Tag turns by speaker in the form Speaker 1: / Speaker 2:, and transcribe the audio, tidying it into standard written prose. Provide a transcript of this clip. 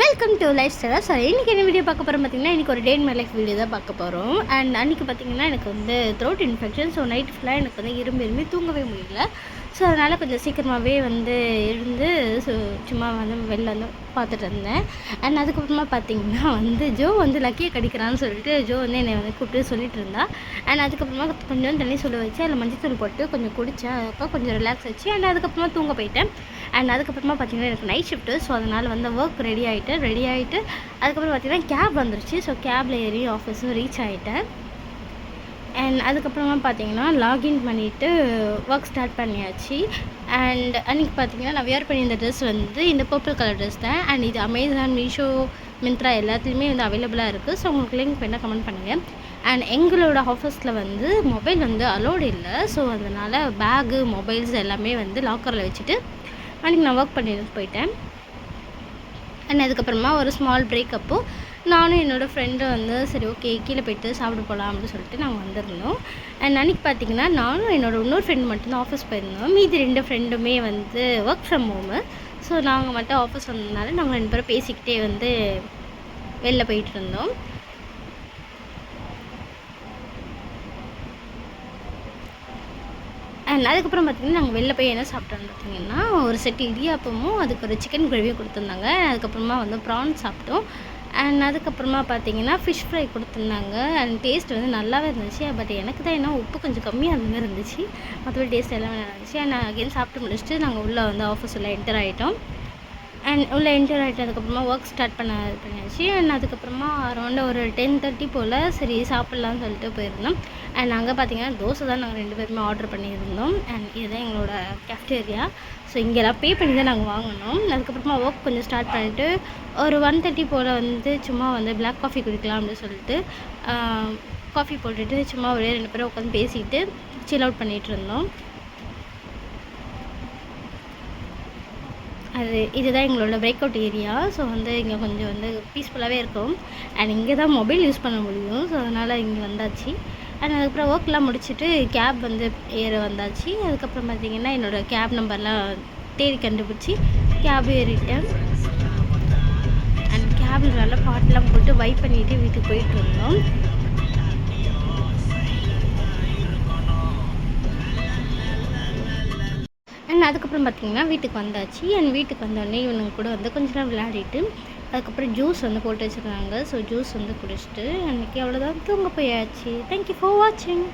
Speaker 1: Welcome to life ஸ்டைலாக. So இன்றைக்கி என்ன வீடியோ பார்க்க போகிறோம் பார்த்திங்கன்னா, இன்றைக்கி ஒரு டே இன் மை லைஃப் வீடியோ தான் பார்க்க போகிறோம். அண்ட் அன்றைக்கி பார்த்திங்கன்னா எனக்கு வந்து த்ரோட் இன்ஃபெக்ஷன். ஸோ நைட் ஃபுல்லாக எனக்கு வந்து இரும்பி தூங்கவே முடியல. ஸோ அதனால் கொஞ்சம் சீக்கிரமாகவே வந்து எழுந்து சும்மா வந்து வெளில வந்து பார்த்துட்டு இருந்தேன். அண்ட் அதுக்கப்புறமா பார்த்திங்கன்னா வந்து ஜோ வந்து லக்கியை கடிக்கிறான்னு சொல்லிட்டு ஜோ வந்து என்னை வந்து கூப்பிட்டு சொல்லிட்டு இருந்தா. அண்ட் அதுக்கப்புறமா கொஞ்சம் தண்ணி சுட வச்சு அதில் மஞ்சத்தூள் போட்டு கொஞ்சம் குடித்தேன். அப்போ கொஞ்சம் ரிலாக்ஸ் ஆச்சு. அண்ட் அதுக்கப்புறமா தூங்க போயிட்டேன். அண்ட் அதுக்கப்புறமா பார்த்திங்கன்னா எனக்கு நைட் ஷிஃப்ட்டு. ஸோ அதனால் வந்து ஒர்க் ரெடி ஆகிட்டு அதுக்கப்புறம் பார்த்திங்கன்னா கேப் வந்துருச்சு. ஸோ கேபில் ஏறி ஆஃபீஸும் ரீச் ஆகிட்டேன். அண்ட் அதுக்கப்புறமா பார்த்திங்கன்னா லாகின் பண்ணிவிட்டு ஒர்க் ஸ்டார்ட் பண்ணியாச்சு. அண்ட் அன்றைக்கி பார்த்திங்கன்னா நான் வியர் பண்ணியிருந்த ட்ரெஸ் வந்து இந்த பர்பிள் கலர் ட்ரெஸ் தான். அண்ட் இது அமேசான், மீஷோ, மிந்த்ரா எல்லாத்துலேயுமே வந்து அவைலபிளாக இருக்குது. ஸோ உங்களுக்கு லிங்க் வேணால் கமெண்ட் பண்ணுங்கள். அண்ட் எங்களோட ஆஃபீஸில் வந்து மொபைல் வந்து அலோடு இல்லை. ஸோ அதனால் பேகு, மொபைல்ஸ் எல்லாமே வந்து லாக்கரில் வச்சுட்டு அன்றைக்கி நான் ஒர்க் பண்ணிட்டு போயிட்டேன். அண்ட் அதுக்கப்புறமா ஒரு ஸ்மால் பிரேக் அப்போ நானும் என்னோடய ஃப்ரெண்டும் வந்து சரி ஓகே கீழே போய்ட்டு சாப்பிட போகலாம் அப்படின்னு சொல்லிட்டு நாங்கள் வந்திருந்தோம். அண்ட் அன்றைக்கி பார்த்திங்கன்னா நானும் என்னோடய இன்னொரு ஃப்ரெண்டு மட்டும்தான் ஆஃபீஸ் போயிருந்தோம். மீதி 2 ஃப்ரெண்டுமே வந்து ஒர்க் ஃப்ரம் ஹோமு. ஸோ நாங்கள் மட்டும் ஆஃபீஸ் வந்ததுனால நாங்கள் 2 பேரும் பேசிக்கிட்டே வந்து வெளில போயிட்டு இருந்தோம். அண்ட் அதுக்கப்புறம் பார்த்திங்கன்னா நாங்கள் வெளில போய் என்ன சாப்பிட்டோன்னு பார்த்திங்கன்னா ஒரு செட் இடியாப்பமும் அதுக்கு ஒரு சிக்கன் கிரேவியும் கொடுத்துருந்தாங்க. அதுக்கப்புறமா வந்து ப்ரான் சாப்பிட்டோம். அண்ட் அதுக்கப்புறமா பார்த்திங்கன்னா ஃபிஷ் ஃப்ரை கொடுத்துருந்தாங்க. அண்ட் டேஸ்ட் வந்து நல்லாவே இருந்துச்சு. பட் எனக்கு தான் என்ன உப்பு கொஞ்சம் கம்மியாக அந்த மாதிரி இருந்துச்சு. மற்றபடி டேஸ்ட் எல்லாமே நல்லா இருந்துச்சு. அண்ட் அகைன் சாப்பிட்டு முடிச்சுட்டு நாங்கள் உள்ளே வந்து ஆஃபீஸ் உள்ள என்டர் ஆகிட்டோம். அண்ட் உள்ளே என்டர் ஆகிட்டு அதுக்கப்புறமா ஒர்க் ஸ்டார்ட் பண்ணியாச்சு. அண்ட் அதுக்கப்புறமா அரௌண்ட் ஒரு 10:30 போல் சரி சாப்பிட்லான்னு சொல்லிட்டு போயிருந்தோம். அண்ட் அங்கே பார்த்திங்கன்னா தோசை தான் நாங்கள் 2 பேருமே ஆர்டர் பண்ணியிருந்தோம். அண்ட் இதுதான் எங்களோட கேஃப்டேரியா. ஸோ இங்கெல்லாம் பே பண்ணி தான் நாங்கள் வாங்கினோம். அதுக்கப்புறமா ஒர்க் கொஞ்சம் ஸ்டார்ட் பண்ணிவிட்டு ஒரு 1:30 போல் வந்து சும்மா வந்து பிளாக் காஃபி குடிக்கலாம் அப்படின்னு சொல்லிட்டு காஃபி போட்டுட்டு சும்மா ஒரே 2 பேரும் உட்காந்து பேசிக்கிட்டு சில் அவுட் பண்ணிகிட்டு இருந்தோம். இதுதான் எங்களோட பிரேக் அவுட் ஏரியா. ஸோ வந்து இங்கே கொஞ்சம் வந்து பீஸ்ஃபுல்லாகவே இருக்கும். அண்ட் இங்கே தான் மொபைல் யூஸ் பண்ண முடியும். ஸோ அதனால் இங்கே வந்தாச்சு. அண்ட் அதுக்கப்புறம் ஒர்க்லாம் முடிச்சுட்டு கேப் வந்து ஏற வந்தாச்சு. அதுக்கப்புறம் பார்த்திங்கன்னா என்னோடய கேப் நம்பர்லாம் தேடி கண்டுபிடிச்சி கேப் ஏறிட்டேன். அண்ட் கேபில் நல்லா பாட்டெலாம் போட்டு வைப் பண்ணிவிட்டு வீட்டுக்கு போயிட்டு இருந்தோம். அண்ட் அதுக்கப்புறம் பார்த்திங்கன்னா வீட்டுக்கு வந்தாச்சு. அண்ட் வீட்டுக்கு வந்தோடனே இவனுங்க கூட வந்து கொஞ்ச நேரம் விளையாடிட்டு அதுக்கப்புறம் ஜூஸ் வந்து போட்டு வச்சுருந்தாங்க. ஸோ ஜூஸ் வந்து குடிச்சிட்டு அன்றைக்கி அவ்வளோதான் தூங்க போயாச்சு. தேங்க்யூ ஃபார் வாட்சிங்.